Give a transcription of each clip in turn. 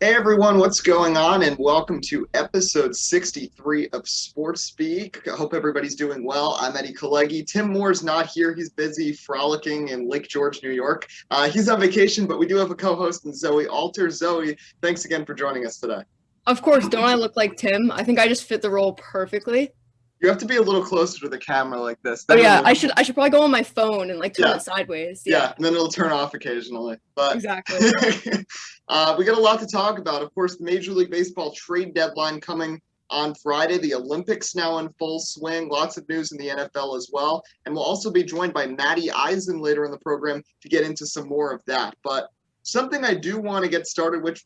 Hey everyone, what's going on? And welcome to episode 63 of Sports Speak. I hope everybody's doing well. I'm Eddie Kalegi. Tim Moore's not here. He's busy frolicking in Lake George, New York. He's on vacation, but we do have a co-host in Zoe Alter. Zoe, thanks again for joining us today. Of course, don't I look like Tim? I think I just fit the role perfectly. You have to be a little closer to the camera like this. Oh Then yeah, it'll, I should probably go on my phone and like turn yeah, it sideways. yeah, Yeah, and then it'll turn off occasionally. But exactly. we got a lot to talk about. Of course, the Major League Baseball trade deadline coming on Friday. The Olympics now in full swing. Lots of news in the NFL as well. And we'll also be joined by Maddie Eisen later in the program to get into some more of that. But something I do want to get started with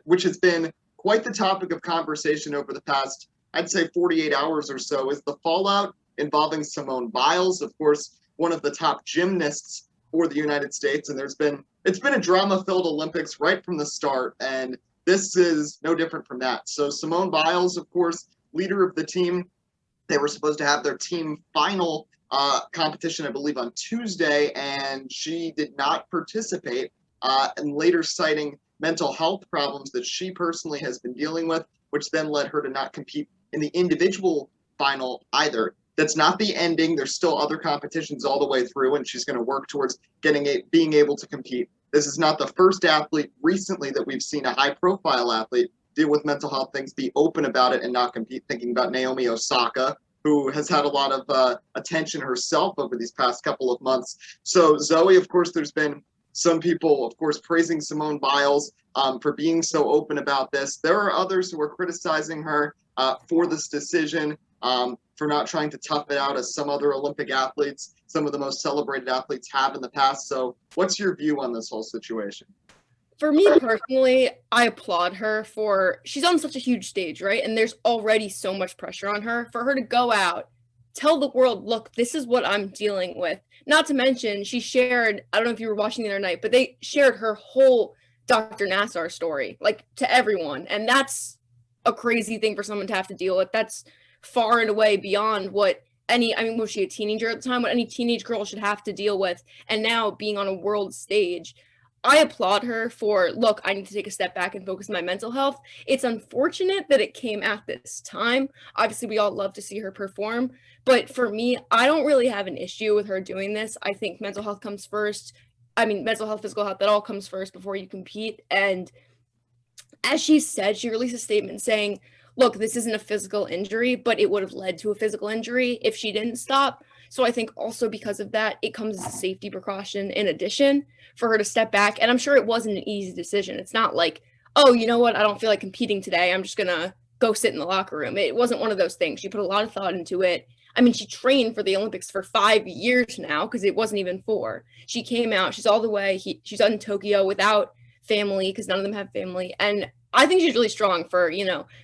which has been quite the topic of conversation over the past, I'd say 48 hours or so, is the fallout involving Simone Biles, of course, one of the top gymnasts for the United States. And it's been a drama-filled Olympics right from the start, and this is no different from that. So Simone Biles, of course, leader of the team, they were supposed to have their team final competition, I believe, on Tuesday, and she did not participate, and later citing mental health problems that she personally has been dealing with, which then led her to not compete in the individual final either. That's not the ending. There's still other competitions all the way through, and she's going to work towards being able to compete. This is not the first athlete recently that we've seen, a high-profile athlete, deal with mental health things, be open about it, and not compete. Thinking about Naomi Osaka, who has had a lot of attention herself over these past couple of months. So Zoe, of course, there's been some people, of course, praising Simone Biles for being so open about this. There are others who are criticizing her for this decision, for not trying to tough it out as some other Olympic athletes, some of the most celebrated athletes have in the past. So what's your view on this whole situation? For me personally, I applaud her for she's on such a huge stage, right? And there's already so much pressure on her for her to go out, tell the world, look, this is what I'm dealing with. Not to mention, she shared, I don't know if you were watching the other night, but they shared her whole Dr. Nassar story, like to everyone. And that's a crazy thing for someone to have to deal with. That's far and away beyond what was she a teenager at the time? What any teenage girl should have to deal with. And now being on a world stage, I applaud her for, look, I need to take a step back and focus on my mental health. It's unfortunate that it came at this time. Obviously, we all love to see her perform. But for me, I don't really have an issue with her doing this. I think mental health comes first. Mental health, physical health, that all comes first before you compete. And as she said, she released a statement saying, look, this isn't a physical injury, but it would have led to a physical injury if she didn't stop. So I think also because of that, it comes as a safety precaution in addition for her to step back. And I'm sure it wasn't an easy decision. It's not like, oh, you know what? I don't feel like competing today. I'm just going to go sit in the locker room. It wasn't one of those things. She put a lot of thought into it. She trained for the Olympics for 5 years now because it wasn't even 4. She came out. She's all the way. She's in Tokyo without family because none of them have family. And I think she's really strong for,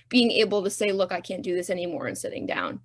being able to say, look, I can't do this anymore and sitting down.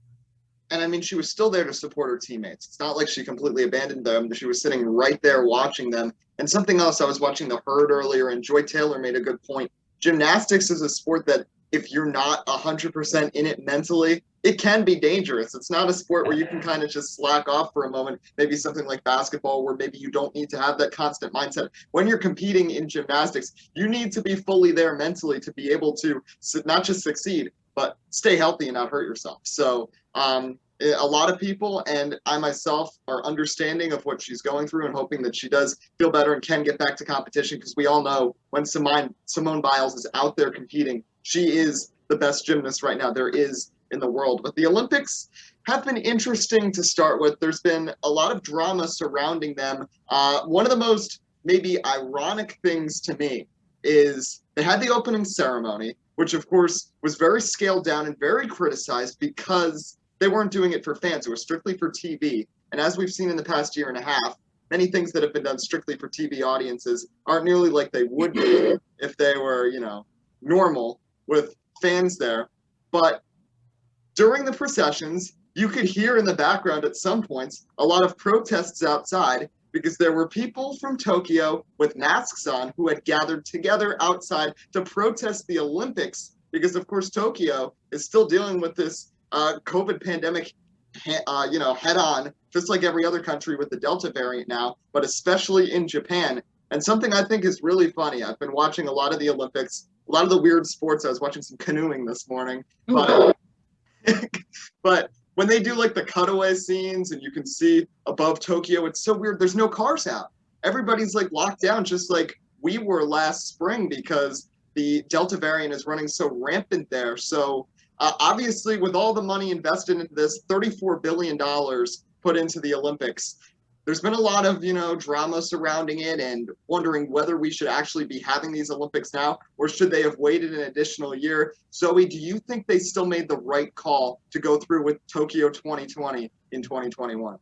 And she was still there to support her teammates. It's not like she completely abandoned them. She was sitting right there watching them. And something else, I was watching The Herd earlier, and Joy Taylor made a good point. Gymnastics is a sport that if you're not 100% in it mentally, it can be dangerous. It's not a sport where you can kind of just slack off for a moment, maybe something like basketball where maybe you don't need to have that constant mindset. When you're competing in gymnastics, you need to be fully there mentally to be able to not just succeed, but stay healthy and not hurt yourself. So a lot of people and I myself are understanding of what she's going through and hoping that she does feel better and can get back to competition, because we all know when Simone Biles is out there competing, she is the best gymnast right now there is in the world. But the Olympics have been interesting to start with. There's been a lot of drama surrounding them. One of the most maybe ironic things to me is they had the opening ceremony, which of course was very scaled down and very criticized because they weren't doing it for fans. It was strictly for TV. And as we've seen in the past year and a half, many things that have been done strictly for TV audiences aren't nearly like they would be if they were, normal with fans there. But during the processions, you could hear in the background at some points a lot of protests outside because there were people from Tokyo with masks on who had gathered together outside to protest the Olympics because, of course, Tokyo is still dealing with this COVID pandemic, head on, just like every other country with the Delta variant now, but especially in Japan. And something I think is really funny, I've been watching a lot of the Olympics, a lot of the weird sports. I was watching some canoeing this morning, but but when they do like the cutaway scenes and you can see above Tokyo, it's so weird. There's no cars out. Everybody's like locked down, just like we were last spring because the Delta variant is running so rampant there. So obviously, with all the money invested into this, $34 billion put into the Olympics, there's been a lot of, drama surrounding it and wondering whether we should actually be having these Olympics now or should they have waited an additional year. Zoe, do you think they still made the right call to go through with Tokyo 2020 in 2021?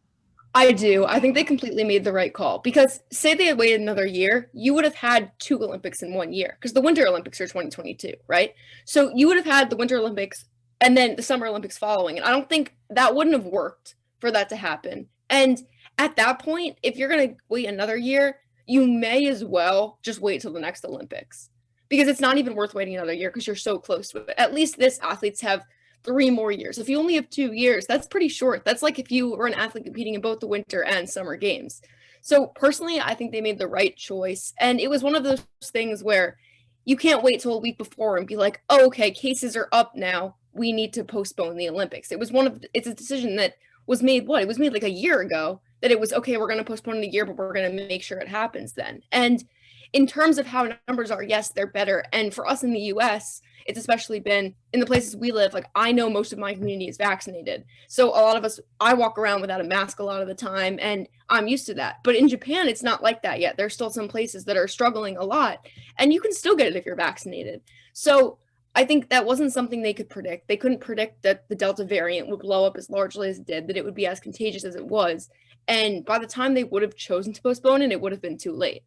I do. I think they completely made the right call because say they had waited another year, you would have had 2 Olympics in 1 year because the Winter Olympics are 2022, right? So you would have had the Winter Olympics and then the Summer Olympics following. And I don't think that wouldn't have worked for that to happen. And at that point, if you're going to wait another year, you may as well just wait till the next Olympics because it's not even worth waiting another year because you're so close to it. At least this athletes have 3 more years. If you only have 2 years, that's pretty short. That's like if you were an athlete competing in both the winter and summer games. So personally, I think they made the right choice. And it was one of those things where you can't wait till a week before and be like, oh, okay, cases are up now. We need to postpone the Olympics. It's a decision that was made, it was made like a year ago that it was, okay, we're going to postpone it a year, but we're going to make sure it happens then. And in terms of how numbers are, yes, they're better. And for us in the US, it's especially been in the places we live. Like I know most of my community is vaccinated. So a lot of us, I walk around without a mask a lot of the time and I'm used to that. But in Japan, it's not like that yet. There's still some places that are struggling a lot and you can still get it if you're vaccinated. So I think that wasn't something they could predict. They couldn't predict that the Delta variant would blow up as largely as it did, that it would be as contagious as it was. And by the time they would have chosen to postpone it, it would have been too late.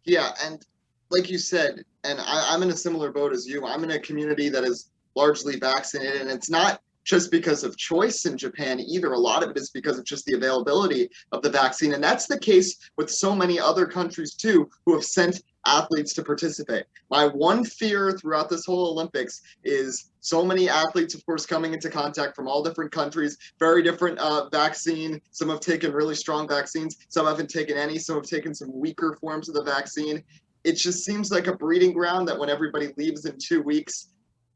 Yeah, and like you said, and I'm in a similar boat as you. I'm in a community that is largely vaccinated, and it's not just because of choice in Japan either. A lot of it is because of just the availability of the vaccine. And that's the case with so many other countries too, who have sent athletes to participate. My one fear throughout this whole Olympics is so many athletes, of course, coming into contact from all different countries, very different vaccine. Some have taken really strong vaccines. Some haven't taken any. Some have taken some weaker forms of the vaccine. It just seems like a breeding ground that when everybody leaves in 2 weeks,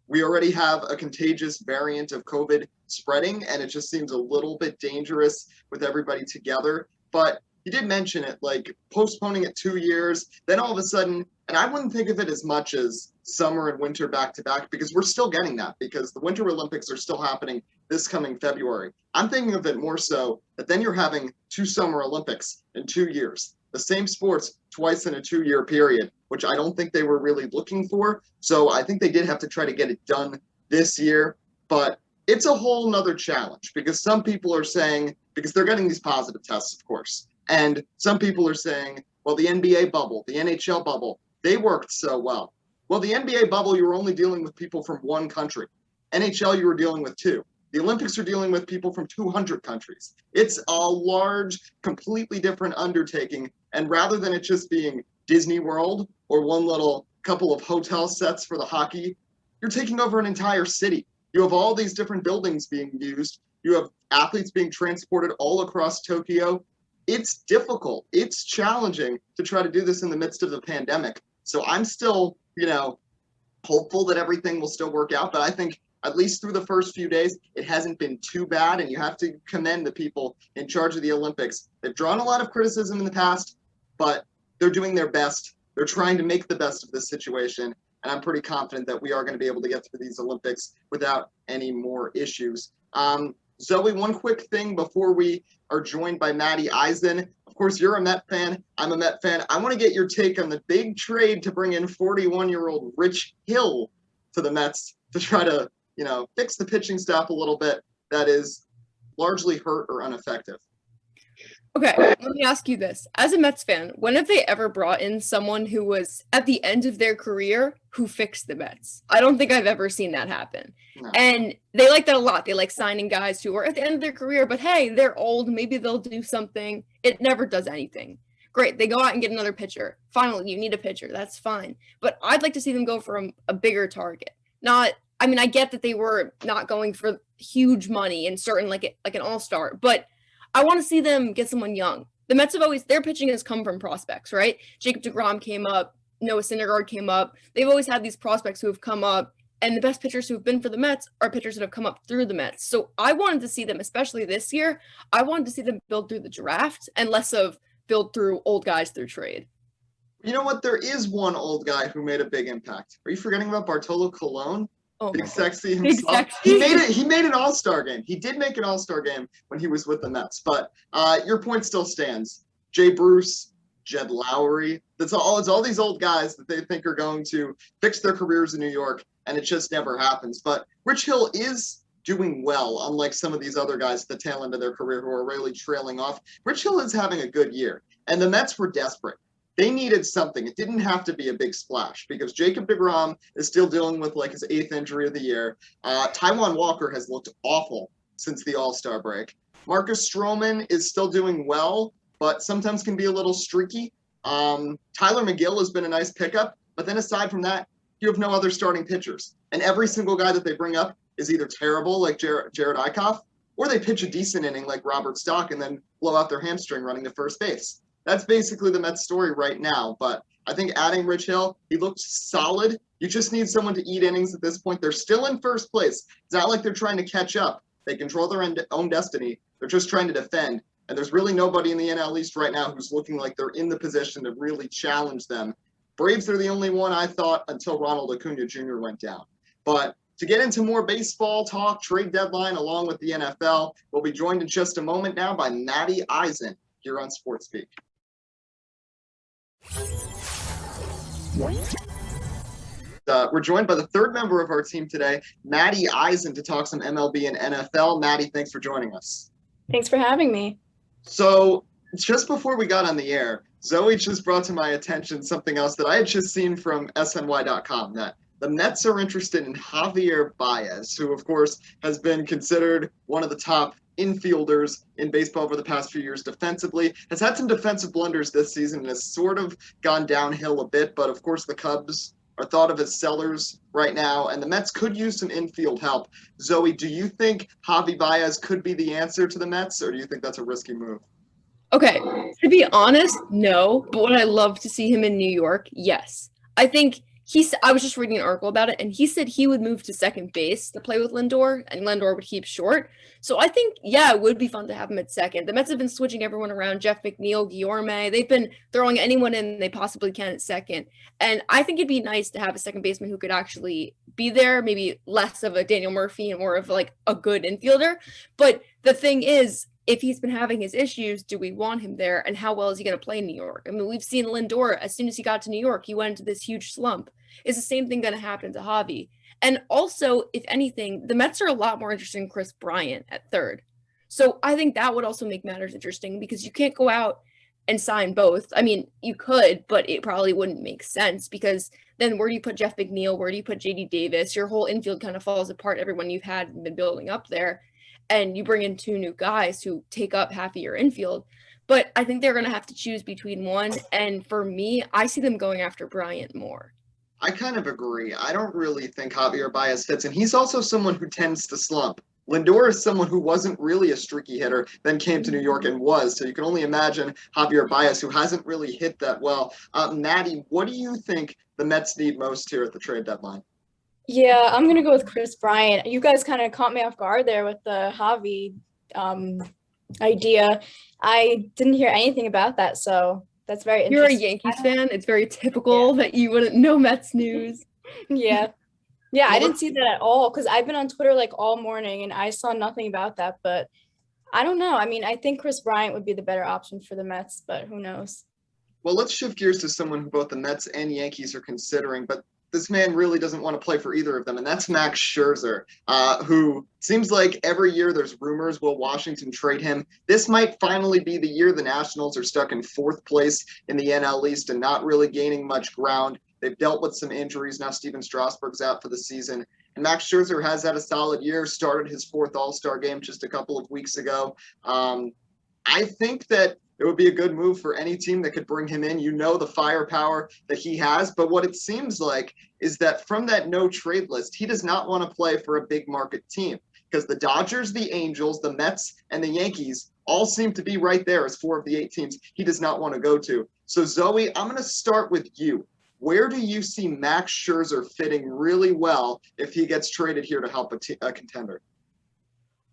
we already have a contagious variant of COVID spreading, and it just seems a little bit dangerous with everybody together. But you did mention it, like postponing it 2 years, then all of a sudden, and I wouldn't think of it as much as summer and winter back to back because we're still getting that because the Winter Olympics are still happening this coming February. I'm thinking of it more so that then you're having 2 Summer Olympics in 2 years, the same sports twice in a 2-year period, which I don't think they were really looking for. So I think they did have to try to get it done this year, but it's a whole nother challenge because some people are saying, because they're getting these positive tests, of course, and some people are saying, well, the NBA bubble, the NHL bubble, they worked so well. Well, the NBA bubble, you were only dealing with people from one country. NHL, you were dealing with 2. The Olympics are dealing with people from 200 countries. It's a large, completely different undertaking. And rather than it just being Disney World or one little couple of hotel sets for the hockey, you're taking over an entire city. You have all these different buildings being used. You have athletes being transported all across Tokyo. It's difficult. It's challenging to try to do this in the midst of the pandemic. So I'm still, hopeful that everything will still work out. But I think at least through the first few days, it hasn't been too bad. And you have to commend the people in charge of the Olympics. They've drawn a lot of criticism in the past, but they're doing their best. They're trying to make the best of this situation. And I'm pretty confident that we are going to be able to get through these Olympics without any more issues. Zoe, one quick thing before we are joined by Maddie Eisen. Of course, you're a Met fan. I'm a Met fan. I want to get your take on the big trade to bring in 41-year-old Rich Hill to the Mets to try to, fix the pitching staff a little bit that is largely hurt or ineffective. Okay, let me ask you this. As a Mets fan, when have they ever brought in someone who was at the end of their career who fixed the Mets? I don't think I've ever seen that happen. No. And they like that a lot. They like signing guys who are at the end of their career, but hey, they're old. Maybe they'll do something. It never does anything. Great, they go out and get another pitcher. Finally, you need a pitcher. That's fine. But I'd like to see them go for a bigger target. I get that they were not going for huge money and certain like an all-star, but I want to see them get someone young. The Mets have their pitching has come from prospects, right? Jacob deGrom came up, Noah Syndergaard came up. They've always had these prospects who have come up, and the best pitchers who have been for the Mets are pitchers that have come up through the Mets. So I wanted to see them, especially this year, I wanted to see them build through the draft and less of build through old guys through trade. You know what? There is one old guy who made a big impact. Are you forgetting about Bartolo Colon? Oh Big my God. Sexy Big himself. Sexy. He made an all-star game. He did make an all-star game when he was with the Mets. But your point still stands. Jay Bruce, Jed Lowry. It's all these old guys that they think are going to fix their careers in New York, and it just never happens. But Rich Hill is doing well, unlike some of these other guys at the tail end of their career who are really trailing off. Rich Hill is having a good year, and the Mets were desperate. They needed something. It didn't have to be a big splash because Jacob deGrom is still dealing with like his 8th injury of the year. Taijuan Walker has looked awful since the All-Star break. Marcus Stroman is still doing well, but sometimes can be a little streaky. Tyler McGill has been a nice pickup, but then aside from that, you have no other starting pitchers. And every single guy that they bring up is either terrible, like Jared Eichhoff, or they pitch a decent inning like Robert Stock and then blow out their hamstring running to first base. That's basically the Mets story right now. But I think adding Rich Hill, he looks solid. You just need someone to eat innings at this point. They're still in first place. It's not like they're trying to catch up. They control their own destiny. They're just trying to defend. And there's really nobody in the NL East right now who's looking like they're in the position to really challenge them. Braves are the only one I thought until Ronald Acuna Jr. went down. But to get into more baseball talk, trade deadline, along with the NFL, we'll be joined in just a moment now by Maddie Eisen here on SportsBeat. We're joined by the third member of our team today, Maddie Eisen, to talk some MLB and NFL. Maddie, thanks for joining us. Thanks for having me. So just before we got on the air, Zoe just brought to my attention something else that I had just seen from SNY.com, that the Mets are interested in Javier Baez, who, of course, has been considered one of the top infielders in baseball over the past few years defensively, has had some defensive blunders this season and has sort of gone downhill a bit, but of course the Cubs are thought of as sellers right now, and the Mets could use some infield help. Zoe, do you think Javi Baez could be the answer to the Mets, or do you think that's a risky move? Okay, to be honest, no, but would I love to see him in New York? Yes. I think I was just reading an article about it, and he said he would move to second base to play with Lindor, and Lindor would keep short. So I think, yeah, it would be fun to have him at second. The Mets have been switching everyone around, Jeff McNeil, Guillorme. They've been throwing anyone in they possibly can at second. And I think it'd be nice to have a second baseman who could actually be there, maybe less of a Daniel Murphy and more of like a good infielder. But the thing is, if he's been having his issues, do we want him there? And how well is he going to play in New York? I mean, we've seen Lindor, as soon as he got to New York, he went into this huge slump. Is the same thing going to happen to Javi? And also, if anything, the Mets are a lot more interested in Chris Bryant at third. So I think that would also make matters interesting because you can't go out and sign both. I mean, you could, but it probably wouldn't make sense because then where do you put Jeff McNeil? Where do you put JD Davis? Your whole infield kind of falls apart. Everyone you've had been building up there. And you bring in two new guys who take up half of your infield. But I think they're going to have to choose between one. And for me, I see them going after Bryant more. I kind of agree. I don't really think Javier Baez fits, and he's also someone who tends to slump. Lindor is someone who wasn't really a streaky hitter, then came to New York and was. So you can only imagine Javier Baez, who hasn't really hit that well. Maddie, what do you think the Mets need most here at the trade deadline? Yeah, I'm going to go with Chris Bryant. You guys kind of caught me off guard there with the Javi idea. I didn't hear anything about that, so that's very interesting. You're a Yankees fan. It's very typical that you wouldn't know Mets news. Yeah. Yeah, I didn't see that at all because I've been on Twitter like all morning and I saw nothing about that, but I don't know. I mean, I think Chris Bryant would be the better option for the Mets, but who knows? Well, let's shift gears to someone who both the Mets and Yankees are considering, but this man really doesn't want to play for either of them, and that's Max Scherzer, who seems like every year there's rumors will Washington trade him. This might finally be the year the Nationals are stuck in fourth place in the NL East and not really gaining much ground. They've dealt with some injuries. Now Steven Strasburg's out for the season. And Max Scherzer has had a solid year, started his fourth All-Star game just a couple of weeks ago. I think that it would be a good move for any team that could bring him in. You know the firepower that he has, but what it seems like is that from that no trade list, he does not want to play for a big market team because the Dodgers, the Angels, the Mets, and the Yankees all seem to be right there as 4 of the 8 teams he does not want to go to. So Zoe, I'm going to start with you. Where do you see Max Scherzer fitting really well if he gets traded here to help a contender?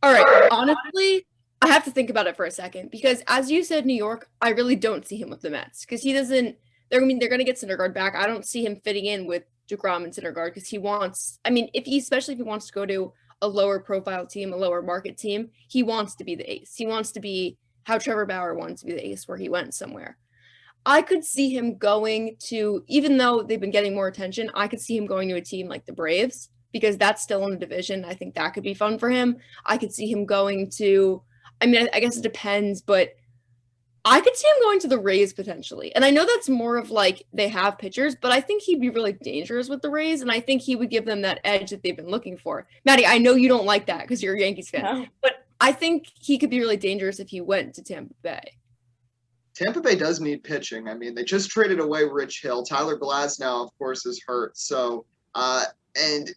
All right. Honestly, I have to think about it for a second because, as you said, New York, I really don't see him with the Mets because he doesn't. They're going to get Syndergaard back. I don't see him fitting in with DeGrom and Syndergaard because he wants. I mean, especially if he wants to go to a lower profile team, a lower market team, he wants to be the ace. He wants to be how Trevor Bauer wanted to be the ace, where he went somewhere. I could see him going to, even though they've been getting more attention, I could see him going to a team like the Braves because that's still in the division. I think that could be fun for him. I could see him going to, I mean, I guess it depends, but I could see him going to the Rays potentially. And I know that's more of like they have pitchers, but I think he'd be really dangerous with the Rays. And I think he would give them that edge that they've been looking for. Maddie, I know you don't like that because you're a Yankees fan, No. but I think he could be really dangerous if he went to Tampa Bay. Tampa Bay does need pitching. I mean, they just traded away Rich Hill. Tyler Glasnow, of course, is hurt. So, and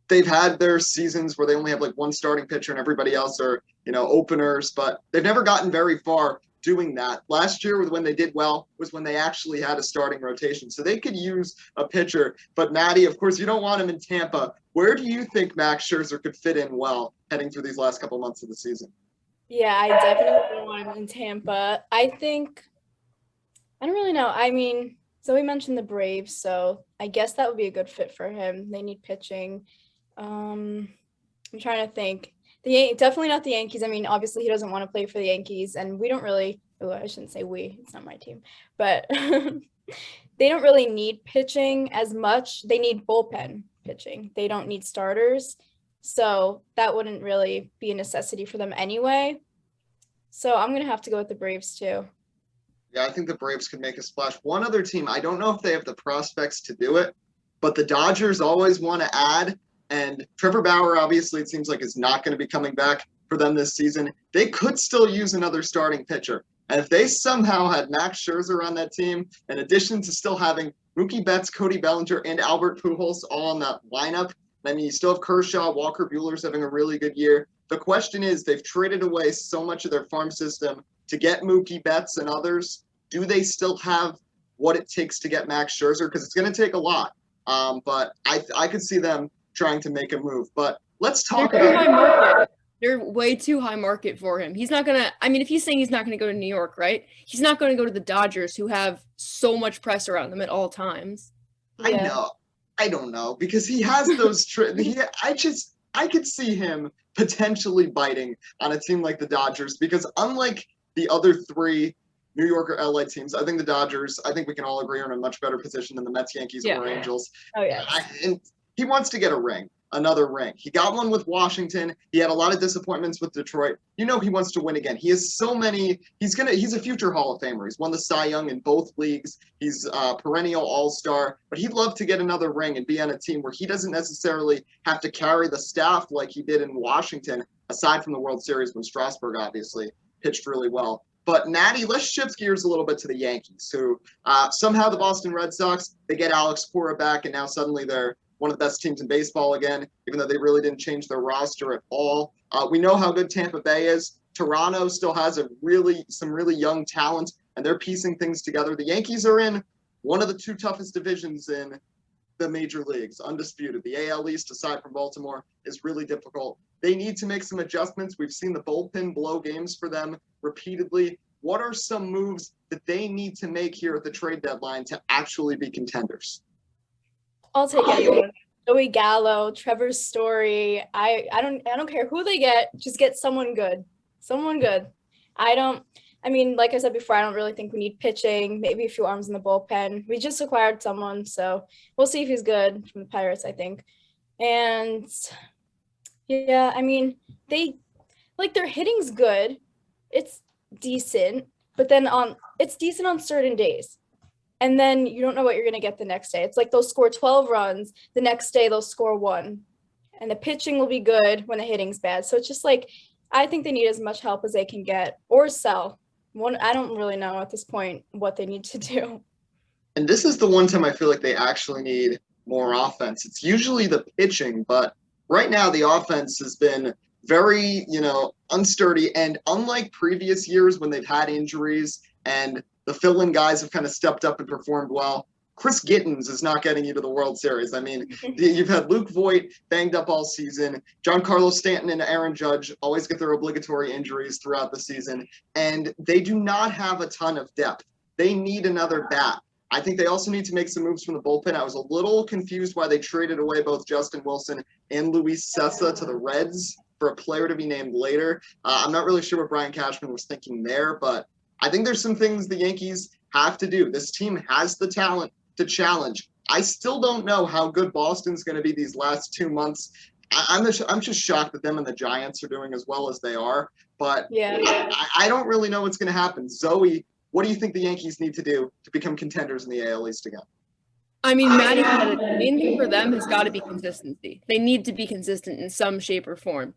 they've had their seasons where they only have like one starting pitcher and everybody else are, openers, but they've never gotten very far doing that. Last year, when they did well, was when they actually had a starting rotation. So they could use a pitcher. But Maddie, of course, you don't want him in Tampa. Where do you think Max Scherzer could fit in well heading through these last couple months of the season? Yeah, I definitely don't want him in Tampa. I don't really know. I mean, Zoe mentioned the Braves, so I guess that would be a good fit for him. They need pitching. I'm trying to think. Definitely not the Yankees. I mean, obviously he doesn't want to play for the Yankees, and we don't really. Oh, I shouldn't say we. It's not my team, but they don't really need pitching as much. They need bullpen pitching. They don't need starters. So that wouldn't really be a necessity for them anyway. So I'm going to have to go with the Braves too. Yeah, I think the Braves could make a splash. One other team, I don't know if they have the prospects to do it, but the Dodgers always want to add. And Trevor Bauer, obviously, it seems like is not going to be coming back for them this season. They could still use another starting pitcher. And if they somehow had Max Scherzer on that team, in addition to still having Mookie Betts, Cody Bellinger, and Albert Pujols all on that lineup, I mean, you still have Kershaw, Walker Buehler's having a really good year. The question is, they've traded away so much of their farm system to get Mookie Betts and others. Do they still have what it takes to get Max Scherzer? Because it's going to take a lot. But I could see them trying to make a move. But let's talk They're too high about market. They're way too high market for him. He's not going to, I mean, if he's saying he's not going to go to New York, right? He's not going to go to the Dodgers, who have so much press around them at all times. I know. I don't know, because he has those I could see him potentially biting on a team like the Dodgers, because unlike the other three New York or LA teams, I think the Dodgers, I think we can all agree, are in a much better position than the Mets, Yankees, or Angels. Oh, yeah. And he wants to get a ring, another ring. He got one with Washington. He had a lot of disappointments with Detroit. He wants to win again. He has so many. He's a future Hall of Famer. He's won the Cy Young in both leagues. He's a perennial All-Star. But he'd love to get another ring and be on a team where he doesn't necessarily have to carry the staff like he did in Washington, aside from the World Series when Strasburg obviously pitched really well. But Natty, let's shift gears a little bit to the Yankees, who somehow the Boston Red Sox, they get Alex Cora back, and now suddenly they're one of the best teams in baseball again, even though they really didn't change their roster at all. We know how good Tampa Bay is. Toronto still has some really young talent, and they're piecing things together. The Yankees are in one of the two toughest divisions in the major leagues, undisputed. The AL East, aside from Baltimore, is really difficult. They need to make some adjustments. We've seen the bullpen blow games for them repeatedly. What are some moves that they need to make here at the trade deadline to actually be contenders? I'll take anyone. Joey Gallo, Trevor Story. I don't care who they get. Just get someone good. Someone good. I mean, like I said before, I don't really think we need pitching. Maybe a few arms in the bullpen. We just acquired someone, so we'll see if he's good from the Pirates, I think. And yeah, I mean, their hitting's good. It's decent, but then it's decent on certain days. And then you don't know what you're going to get the next day. It's like they'll score 12 runs. The next day they'll score 1. And the pitching will be good when the hitting's bad. So it's just like, I think they need as much help as they can get or sell. I don't really know at this point what they need to do. And this is the one time I feel like they actually need more offense. It's usually the pitching, but right now the offense has been very, unsturdy. And unlike previous years when they've had injuries and the fill-in guys have kind of stepped up and performed well, Chris Gittins is not getting you to the World Series. I mean, you've had Luke Voigt banged up all season. Giancarlo Stanton and Aaron Judge always get their obligatory injuries throughout the season, and they do not have a ton of depth. They need another bat. I think they also need to make some moves from the bullpen. I was a little confused why they traded away both Justin Wilson and Luis Sessa to the Reds for a player to be named later. I'm not really sure what Brian Cashman was thinking there, but I think there's some things the Yankees have to do. This team has the talent to challenge. I still don't know how good Boston's going to be these last 2 months. I'm just shocked that them and the Giants are doing as well as they are, but I don't really know what's going to happen. Zoe, what do you think the Yankees need to do to become contenders in the AL East again? I mean, Maddie said it. The main thing for them has got to be consistency. They need to be consistent in some shape or form.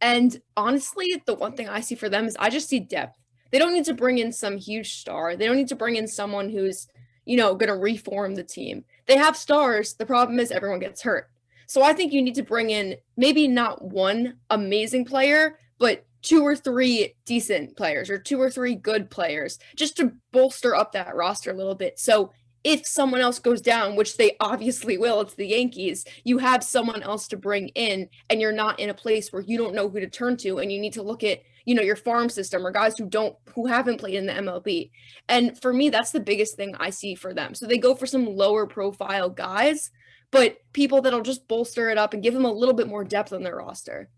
And honestly, the one thing I see for them is I just see depth. They don't need to bring in some huge star. They don't need to bring in someone who's, going to reform the team. They have stars. The problem is everyone gets hurt. So I think you need to bring in maybe not one amazing player, but 2 or 3 decent players or 2 or 3 good players just to bolster up that roster a little bit. So if someone else goes down, which they obviously will, it's the Yankees, you have someone else to bring in and you're not in a place where you don't know who to turn to and you need to look at, your farm system or guys who haven't played in the MLB. And for me, that's the biggest thing I see for them. So they go for some lower profile guys, but people that'll just bolster it up and give them a little bit more depth on their roster.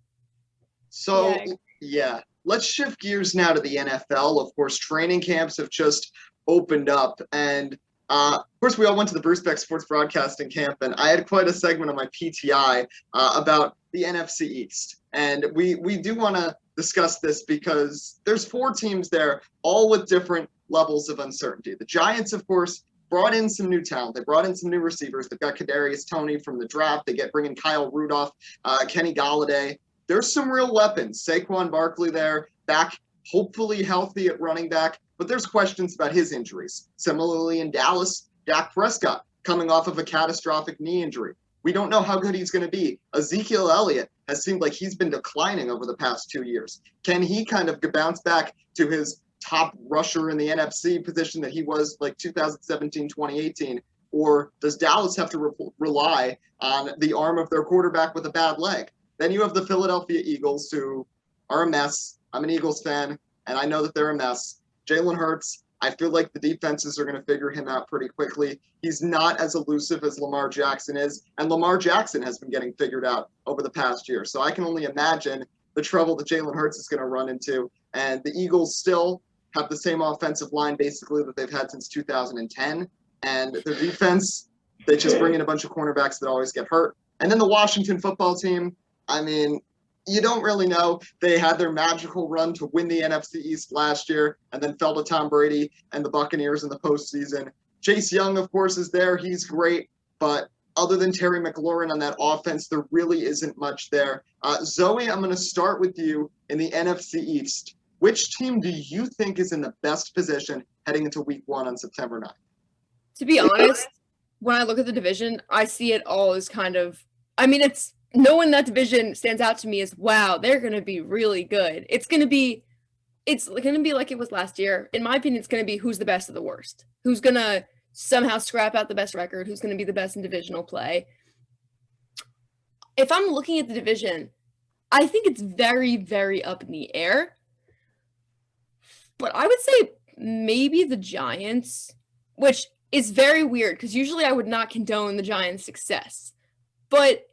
So, yeah, let's shift gears now to the NFL. Of course, training camps have just opened up, and of course, we all went to the Bruce Beck Sports Broadcasting Camp, and I had quite a segment on my PTI about the NFC East. And we do want to discuss this because there's 4 teams there, all with different levels of uncertainty. The Giants, of course, brought in some new talent. They brought in some new receivers. They've got Kadarius Toney from the draft. They bring in Kyle Rudolph, Kenny Galladay. There's some real weapons. Saquon Barkley there, back hopefully healthy at running back, but there's questions about his injuries. Similarly in Dallas, Dak Prescott coming off of a catastrophic knee injury. We don't know how good he's going to be. Ezekiel Elliott has seemed like he's been declining over the past 2 years. Can he kind of bounce back to his top rusher in the NFC position that he was like 2017, 2018? Or does Dallas have to rely on the arm of their quarterback with a bad leg? Then you have the Philadelphia Eagles, who are a mess. I'm an Eagles fan, and I know that they're a mess. Jalen Hurts, I feel like the defenses are going to figure him out pretty quickly. He's not as elusive as Lamar Jackson is, and Lamar Jackson has been getting figured out over the past year. So I can only imagine the trouble that Jalen Hurts is going to run into. And the Eagles still have the same offensive line, basically, that they've had since 2010. And their defense, they just bring in a bunch of cornerbacks that always get hurt. And then the Washington football team, I mean, you don't really know. They had their magical run to win the NFC East last year and then fell to Tom Brady and the Buccaneers in the postseason. Chase Young, of course, is there. He's great. But other than Terry McLaurin on that offense, there really isn't much there. Zoe, I'm going to start with you in the NFC East. Which team do you think is in the best position heading into week 1 on September 9th? To be honest, when I look at the division, I see it all as kind of, it's no one in that division stands out to me as, wow, they're going to be really good. It's going to be like it was last year. In my opinion, it's going to be who's the best of the worst. Who's going to somehow scrap out the best record, who's going to be the best in divisional play. If I'm looking at the division, I think it's very, very up in the air. But I would say maybe the Giants, which is very weird because usually I would not condone the Giants' success. But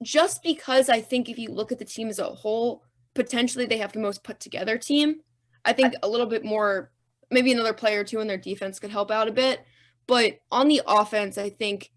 just because I think if you look at the team as a whole, potentially they have the most put together team. I think a little bit more, maybe another player or two in their defense could help out a bit. But on the offense, we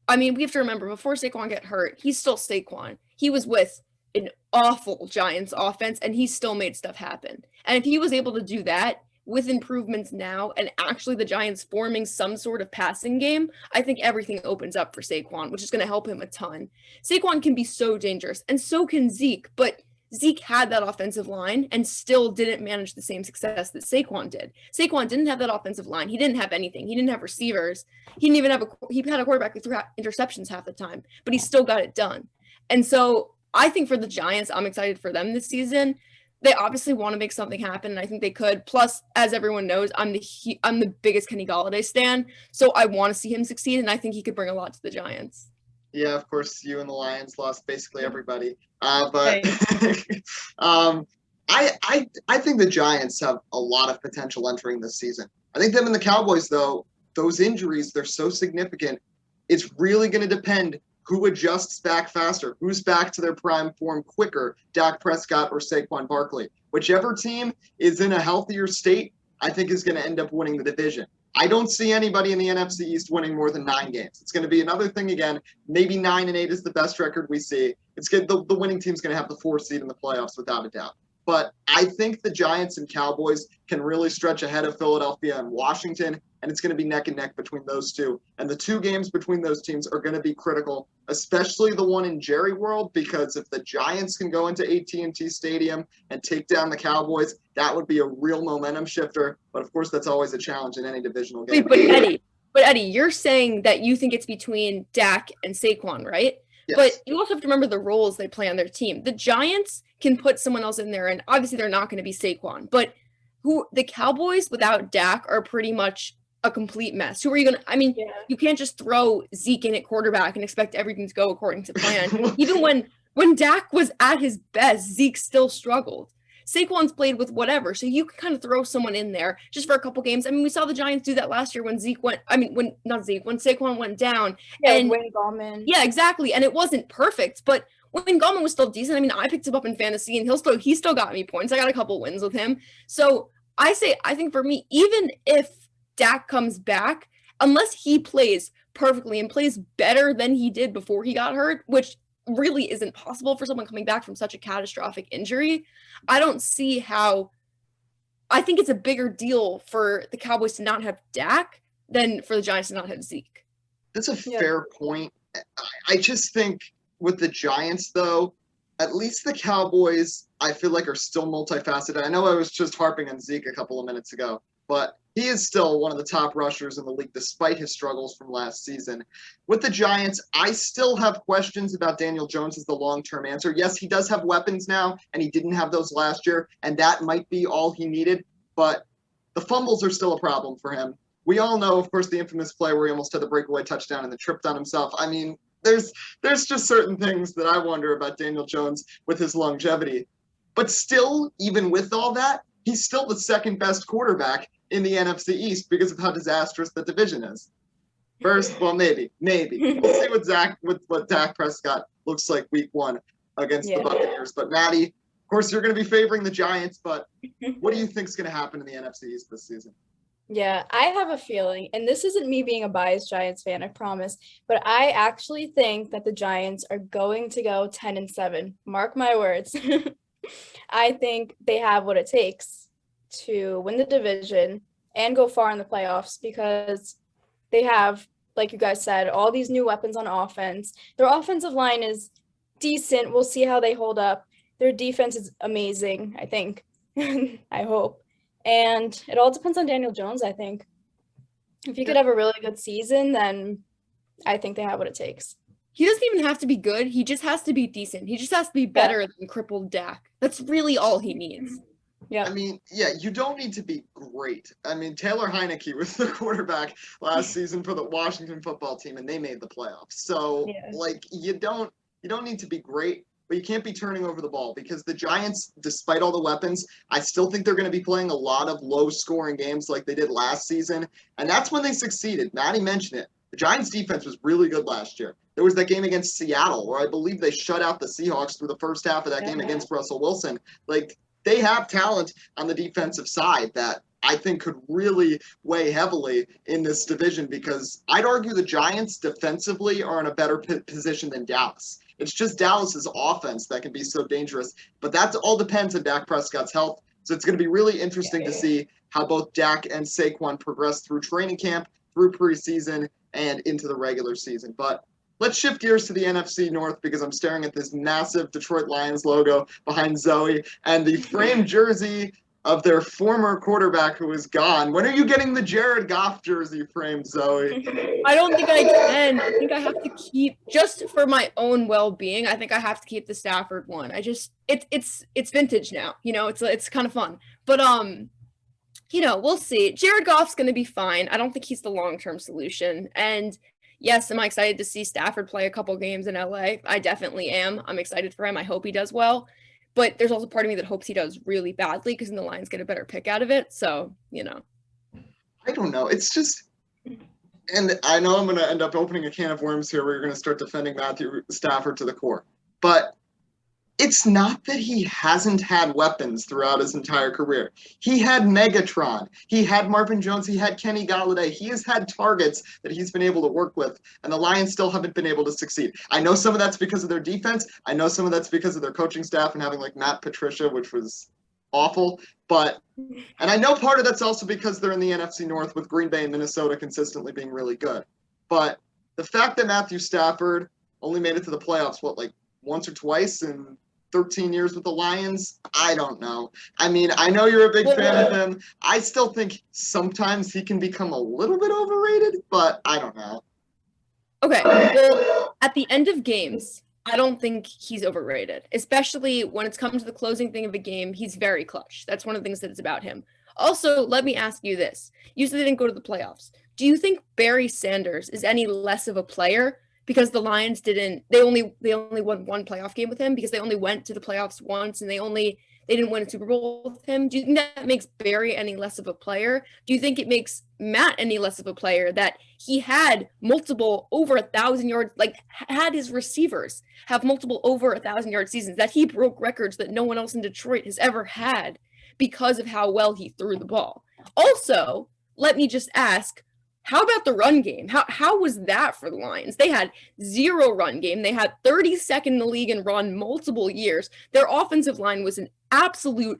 have to remember, before Saquon got hurt, he's still Saquon. He was with an awful Giants offense, and he still made stuff happen. And if he was able to do that with improvements now and actually the Giants forming some sort of passing game, I think everything opens up for Saquon, which is going to help him a ton. Saquon can be so dangerous, and so can Zeke, but Zeke had that offensive line and still didn't manage the same success that Saquon did. Saquon didn't have that offensive line. He didn't have anything. He didn't have receivers. He didn't even have he had a quarterback that threw interceptions half the time, but he still got it done. And so I think for the Giants, I'm excited for them this season. they obviously want to make something happen, and I think they could. Plus, as everyone knows, I'm the biggest Kenny Galladay stan, so I want to see him succeed, and I think he could bring a lot to the Giants. Yeah, of course, you and the Lions lost basically everybody. But Right. I think the Giants have a lot of potential entering this season. I think them and the Cowboys, though, those injuries, they're so significant. It's really going to depend who adjusts back faster, who's back to their prime form quicker, Dak Prescott or Saquon Barkley. Whichever team is in a healthier state, I think is going to end up winning the division. I don't see anybody in the NFC East winning more than 9 games. It's going to be another thing again. Maybe 9-8 is the best record we see. It's good. The winning team's going to have the 4th seed in the playoffs without a doubt. But I think the Giants and Cowboys can really stretch ahead of Philadelphia and Washington, and it's going to be neck and neck between those two. And the 2 games between those teams are going to be critical, especially the one in Jerry World, because if the Giants can go into AT&T Stadium and take down the Cowboys, that would be a real momentum shifter. But of course, that's always a challenge in any divisional game. Wait, but Eddie, you're saying that you think it's between Dak and Saquon, right? Yes. But you also have to remember the roles they play on their team. The Giants can put someone else in there, and obviously they're not going to be Saquon. But the Cowboys without Dak are pretty much a complete mess. Who are you going to – I mean, you can't just throw Zeke in at quarterback and expect everything to go according to plan. Even when Dak was at his best, Zeke still struggled. Saquon's played with whatever, so you can kind of throw someone in there just for a couple games. I mean, we saw the Giants do that last year when when Saquon went down. Yeah, and Wayne Gallman. Yeah, exactly. And it wasn't perfect, but Wayne Gallman was still decent. I mean, I picked him up in fantasy, and he still got me points. I got a couple wins with him. So I think for me, even if Dak comes back, unless he plays perfectly and plays better than he did before he got hurt, which really isn't possible for someone coming back from such a catastrophic injury, I don't see how. I think it's a bigger deal for the Cowboys to not have Dak than for the Giants to not have Zeke. That's a fair point. I just think with the Giants, though, at least the Cowboys, I feel like, are still multifaceted. I know I was just harping on Zeke a couple of minutes ago, but he is still one of the top rushers in the league despite his struggles from last season. With the Giants, I still have questions about Daniel Jones as the long-term answer. Yes, he does have weapons now, and he didn't have those last year, and that might be all he needed, but the fumbles are still a problem for him. We all know, of course, the infamous play where he almost had the breakaway touchdown and then tripped on himself. I mean, there's just certain things that I wonder about Daniel Jones with his longevity. But still, even with all that, he's still the second best quarterback in the NFC East because of how disastrous the division is. First, well, maybe. We'll see what Dak Prescott looks like week 1 against the Buccaneers. But Maddie, of course, you're going to be favoring the Giants, but what do you think is going to happen in the NFC East this season? Yeah, I have a feeling, and this isn't me being a biased Giants fan, I promise, but I actually think that the Giants are going to go 10-7. Mark my words. I think they have what it takes to win the division and go far in the playoffs because they have, like you guys said, all these new weapons on offense. Their offensive line is decent. We'll see how they hold up. Their defense is amazing, I think. I hope. And it all depends on Daniel Jones, I think. If he could have a really good season, then I think they have what it takes. He doesn't even have to be good. He just has to be decent. He just has to be better than crippled Dak. That's really all he needs. Yeah. I mean, yeah, you don't need to be great. I mean, Taylor Heineke was the quarterback last season for the Washington football team, and they made the playoffs. So, you don't need to be great, but you can't be turning over the ball because the Giants, despite all the weapons, I still think they're going to be playing a lot of low-scoring games like they did last season, and that's when they succeeded. Maddie mentioned it. The Giants' defense was really good last year. There was that game against Seattle where I believe they shut out the Seahawks through the first half of that game against Russell Wilson. They have talent on the defensive side that I think could really weigh heavily in this division because I'd argue the Giants defensively are in a better position than Dallas. It's just Dallas's offense that can be so dangerous, but that all depends on Dak Prescott's health. So it's going to be really interesting to see how both Dak and Saquon progress through training camp, through preseason, and into the regular season. But let's shift gears to the NFC North because I'm staring at this massive Detroit Lions logo behind Zoe and the framed jersey of their former quarterback who is gone. When are you getting the Jared Goff jersey framed, Zoe? I don't think I can. I think I have to keep, just for my own well-being, I think I have to keep the Stafford one. It's vintage now, it's kind of fun. But we'll see. Jared Goff's going to be fine. I don't think he's the long-term solution. And yes, am I excited to see Stafford play a couple games in LA? I definitely am. I'm excited for him. I hope he does well. But there's also part of me that hopes he does really badly because then the Lions get a better pick out of it. So, I don't know. It's just, and I know I'm going to end up opening a can of worms here where you're going to start defending Matthew Stafford to the core. But it's not that he hasn't had weapons throughout his entire career. He had Megatron. He had Marvin Jones. He had Kenny Golladay. He has had targets that he's been able to work with, and the Lions still haven't been able to succeed. I know some of that's because of their defense. I know some of that's because of their coaching staff and having like Matt Patricia, which was awful. And I know part of that's also because they're in the NFC North with Green Bay and Minnesota consistently being really good. But the fact that Matthew Stafford only made it to the playoffs, once or twice in 13 years with the Lions, I don't know. I mean, I know you're a big fan of him. I still think sometimes he can become a little bit overrated, but I don't know. Okay, well, at the end of games, I don't think he's overrated, especially when it's come to the closing thing of a game. He's very clutch. That's one of the things that it's about him. Also, let me ask you this. You said they didn't go to the playoffs. Do you think Barry Sanders is any less of a player because the Lions they only won one playoff game with him because they only went to the playoffs once and they didn't win a Super Bowl with him? Do you think that makes Barry any less of a player? Do you think it makes Matt any less of a player that he had multiple over 1,000 yards, had his receivers have multiple over 1,000-yard seasons, that he broke records that no one else in Detroit has ever had because of how well he threw the ball? Also, let me just ask, how about the run game? How was that for the Lions? They had 0 run game. They had 32nd in the league and run multiple years. Their offensive line was an absolute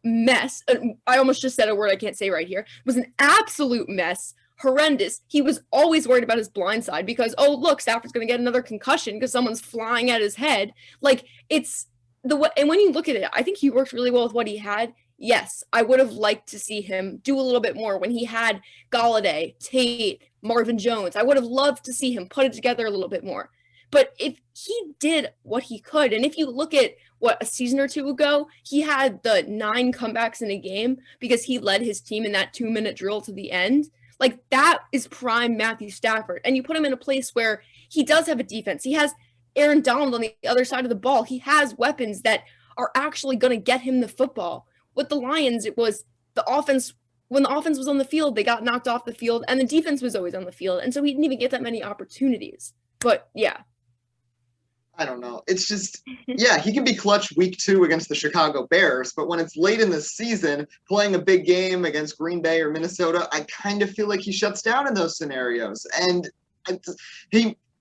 mess. I almost just said a word I can't say right here. It was an absolute mess. Horrendous. He was always worried about his blind side because, oh, look, Stafford's going to get another concussion because someone's flying at his head. And when you look at it, I think he worked really well with what he had. Yes, I would have liked to see him do a little bit more when he had Golladay, Tate, Marvin Jones. I would have loved to see him put it together a little bit more. But if he did what he could, and if you look at a season or two ago, he had the 9 comebacks in a game because he led his team in that 2-minute drill to the end. That is prime Matthew Stafford. And you put him in a place where he does have a defense. He has Aaron Donald on the other side of the ball. He has weapons that are actually going to get him the football. With the Lions, it was the offense. When the offense was on the field, they got knocked off the field, and the defense was always on the field. And so he didn't even get that many opportunities. But yeah. I don't know. It's just, yeah, he can be clutch week 2 against the Chicago Bears, but when it's late in the season, playing a big game against Green Bay or Minnesota, I kind of feel like he shuts down in those scenarios. And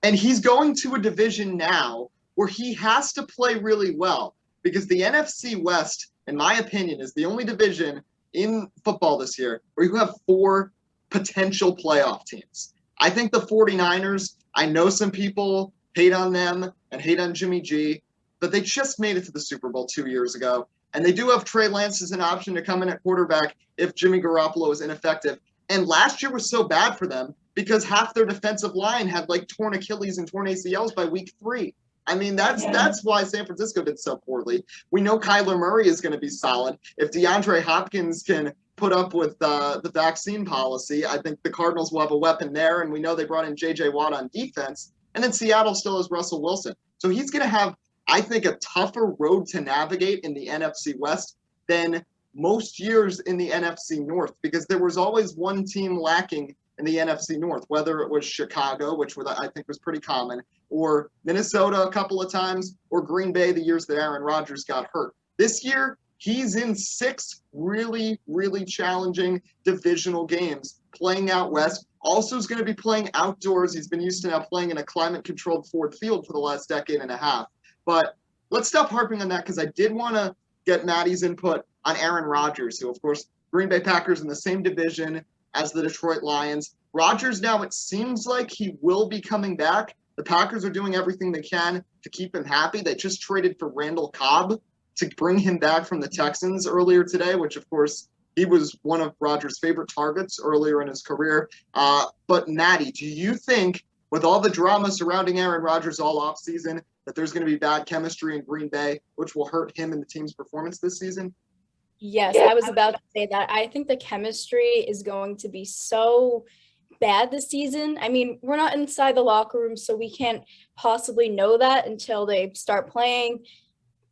he's going to a division now where he has to play really well because the NFC West, in my opinion, is the only division in football this year where you have 4 potential playoff teams. I think the 49ers, I know some people hate on them and hate on Jimmy G, but they just made it to the Super Bowl 2 years ago. And they do have Trey Lance as an option to come in at quarterback if Jimmy Garoppolo is ineffective. And last year was so bad for them because half their defensive line had torn Achilles and torn ACLs by week 3. I mean, that's why San Francisco did so poorly. We know Kyler Murray is going to be solid. If DeAndre Hopkins can put up with the vaccine policy, I think the Cardinals will have a weapon there. And we know they brought in J.J. Watt on defense. And then Seattle still has Russell Wilson. So he's going to have, I think, a tougher road to navigate in the NFC West than most years in the NFC North because there was always one team lacking in the NFC North, whether it was Chicago, which I think was pretty common, or Minnesota a couple of times, or Green Bay the years that Aaron Rodgers got hurt. This year, he's in 6 really, really challenging divisional games playing out west. Also is going to be playing outdoors. He's been used to now playing in a climate-controlled Ford Field for the last decade and a half. But let's stop harping on that because I did want to get Maddie's input on Aaron Rodgers, who, of course, Green Bay Packers in the same division as the Detroit Lions. Rodgers now, it seems like he will be coming back. The Packers are doing everything they can to keep him happy. They just traded for Randall Cobb to bring him back from the Texans earlier today, which of course he was one of Rodgers' favorite targets earlier in his career. But Maddie, do you think with all the drama surrounding Aaron Rodgers all offseason that there's going to be bad chemistry in Green Bay, which will hurt him and the team's performance this season? Yes, I was about to say that. I think the chemistry is going to be so bad this season. I mean, we're not inside the locker room, so we can't possibly know that until they start playing,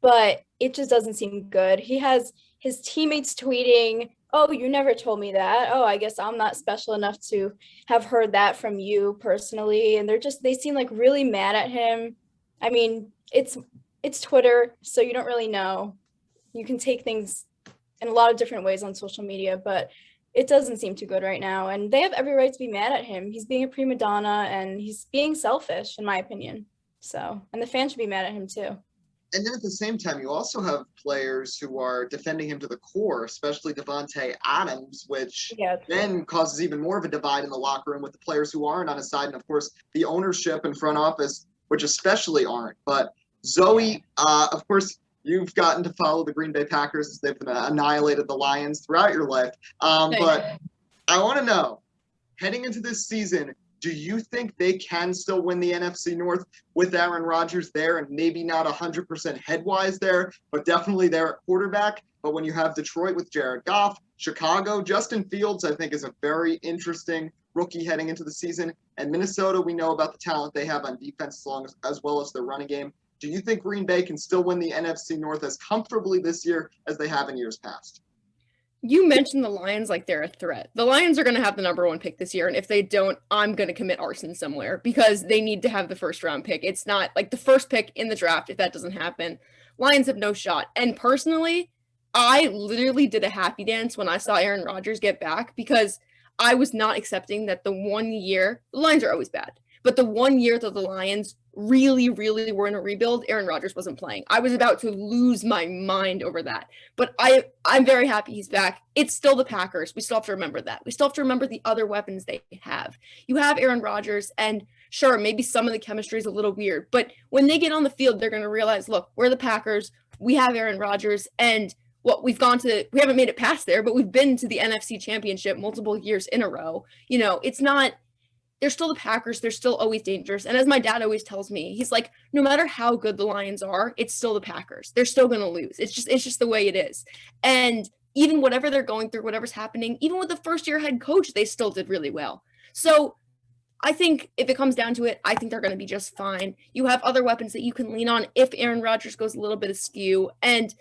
but it just doesn't seem good. He has his teammates tweeting, "Oh, you never told me that. Oh, I guess I'm not special enough to have heard that from you personally." And they seem like really mad at him. I mean, it's Twitter, so you don't really know. You can take things in a lot of different ways on social media, but it doesn't seem too good right now. And they have every right to be mad at him. He's being a prima donna and he's being selfish, in my opinion. So, and the fans should be mad at him too. And then at the same time, you also have players who are defending him to the core, especially Devontae Adams, which then causes even more of a divide in the locker room with the players who aren't on his side. And of course, the ownership and front office, which especially aren't. But Zoe, of course, you've gotten to follow the Green Bay Packers as they've annihilated the Lions throughout your life. But I want to know, heading into this season, do you think they can still win the NFC North with Aaron Rodgers there and maybe not 100% head-wise there, but definitely there at quarterback? But when you have Detroit with Jared Goff, Chicago, Justin Fields, I think is a very interesting rookie heading into the season. And Minnesota, we know about the talent they have on defense as well as their running game. Do you think Green Bay can still win the NFC North as comfortably this year as they have in years past? You mentioned the Lions like they're a threat. The Lions are going to have the number 1 pick this year, and if they don't, I'm going to commit arson somewhere because they need to have the first round pick. It's not like the first pick in the draft. If that doesn't happen, Lions have no shot. And personally, I literally did a happy dance when I saw Aaron Rodgers get back because I was not accepting that the 1 year, the Lions are always bad, but the 1 year that the Lions really, really were in a rebuild, Aaron Rodgers wasn't playing. I was about to lose my mind over that. But I'm very happy he's back. It's still the Packers. We still have to remember that. We still have to remember the other weapons they have. You have Aaron Rodgers, and sure, maybe some of the chemistry is a little weird, but when they get on the field, they're going to realize, look, we're the Packers. We have Aaron Rodgers, and we haven't made it past there, but we've been to the NFC Championship multiple years in a row. You know, they're still the Packers. They're still always dangerous. And as my dad always tells me, he's like, no matter how good the Lions are, it's still the Packers. They're still going to lose. It's just the way it is. And even whatever they're going through, whatever's happening, even with the first-year head coach, they still did really well. So I think if it comes down to it, I think they're going to be just fine. You have other weapons that you can lean on if Aaron Rodgers goes a little bit askew. And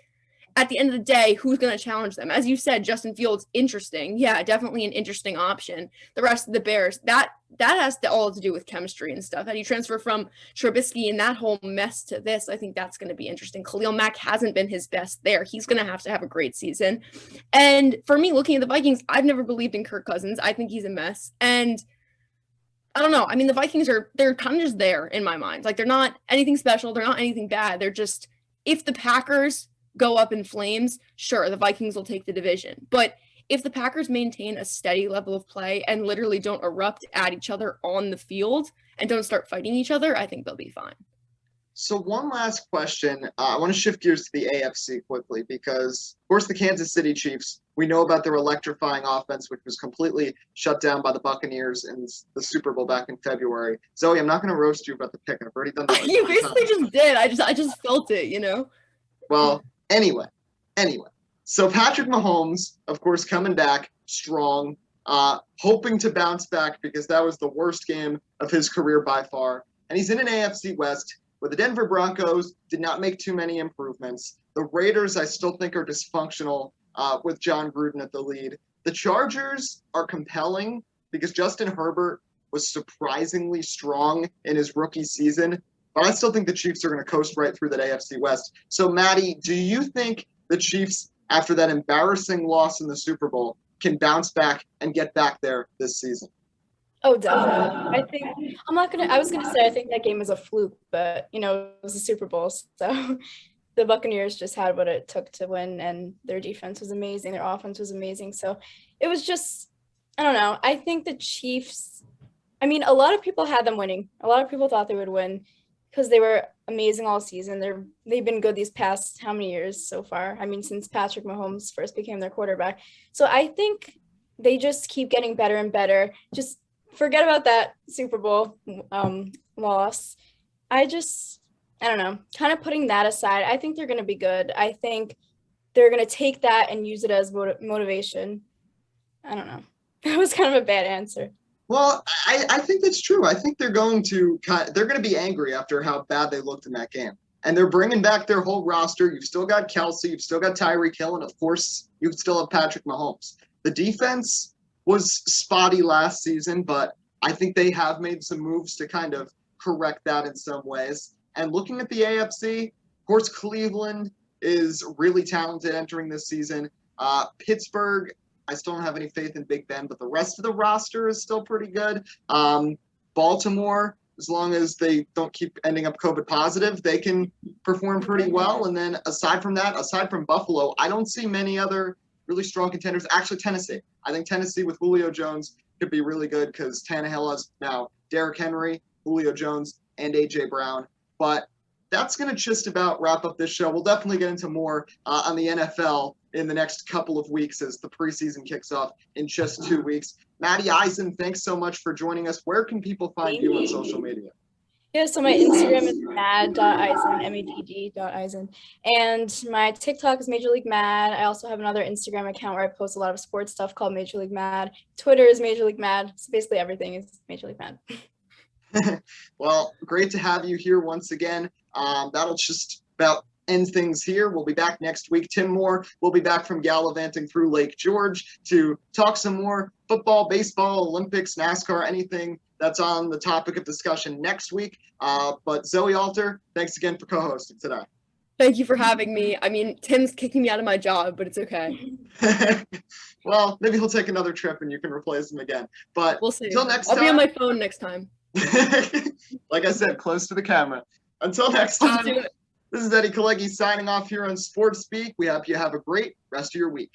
at the end of the day, who's going to challenge them? As you said, Justin Fields, interesting. Yeah, definitely an interesting option. The rest of the Bears, that has all to do with chemistry and stuff. How do you transfer from Trubisky and that whole mess to this? I think that's going to be interesting. Khalil Mack hasn't been his best there. He's going to have a great season. And for me, looking at the Vikings, I've never believed in Kirk Cousins. I think he's a mess. And I don't know. I mean, the Vikings they're kind of just there in my mind. Like, they're not anything special. They're not anything bad. They're just, if the Packers go up in flames, sure, the Vikings will take the division. But if the Packers maintain a steady level of play and literally don't erupt at each other on the field and don't start fighting each other, I think they'll be fine. So one last question. I want to shift gears to the AFC quickly because, of course, the Kansas City Chiefs, we know about their electrifying offense, which was completely shut down by the Buccaneers in the Super Bowl back in February. Zoe, I'm not going to roast you about the pick. I've already done that. You basically just did. I just felt it, you know? Well, Anyway, so Patrick Mahomes, of course, coming back strong, hoping to bounce back because that was the worst game of his career by far. And he's in an AFC West where the Denver Broncos did not make too many improvements. The Raiders, I still think, are dysfunctional with John Gruden at the lead. The Chargers are compelling because Justin Herbert was surprisingly strong in his rookie season. But I still think the Chiefs are going to coast right through that AFC West. So, Maddie, do you think the Chiefs, after that embarrassing loss in the Super Bowl, can bounce back and get back there this season? Oh, definitely. I was going to say I think that game was a fluke, but, it was a Super Bowl. So the Buccaneers just had what it took to win, and their defense was amazing. Their offense was amazing. So it was just, I don't know. I think the Chiefs, a lot of people had them winning. A lot of people thought they would win. because they were amazing all season. They've been good these past how many years so far? I mean, since Patrick Mahomes first became their quarterback. So I think they just keep getting better and better. Just forget about that Super Bowl loss. I don't know, kind of putting that aside, I think they're going to be good. I think they're going to take that and use it as motivation. I don't know. That was kind of a bad answer. Well, I think that's true. I think they're going to be angry after how bad they looked in that game. And they're bringing back their whole roster. You've still got Kelsey, you've still got Tyreek Hill, and of course, you still have Patrick Mahomes. The defense was spotty last season, but I think they have made some moves to kind of correct that in some ways. And looking at the AFC, of course, Cleveland is really talented entering this season. Pittsburgh, I still don't have any faith in Big Ben, but the rest of the roster is still pretty good. Baltimore, as long as they don't keep ending up COVID positive, they can perform pretty well. And then aside from that, aside from Buffalo, I don't see many other really strong contenders. Actually, Tennessee. I think Tennessee with Julio Jones could be really good because Tannehill has now Derrick Henry, Julio Jones, and A.J. Brown. But that's going to just about wrap up this show. We'll definitely get into more on the NFL in the next couple of weeks as the preseason kicks off in just 2 weeks. Maddie Eisen, thanks so much for joining us. Where can people find you on social media? Yeah, so my Instagram is mad.eisen, MADD.eisen. And my TikTok is Major League Mad. I also have another Instagram account where I post a lot of sports stuff called Major League Mad. Twitter is Major League Mad. So basically everything is Major League Mad. Well, great to have you here once again. That'll just about end things here. We'll be back next week. Tim Moore will be back from gallivanting through Lake George to talk some more football, baseball, Olympics, NASCAR, anything that's on the topic of discussion next week. But Zoe Alter, thanks again for co-hosting today. Thank you for having me. I mean, Tim's kicking me out of my job, but it's okay. Well, maybe he'll take another trip and you can replace him again. But We'll see. until next I'll time. be on my phone next time. Like I said, close to the camera. Until next I'll time, do it. this is Eddie Kalegi signing off here on Sports Speak. We hope you have a great rest of your week.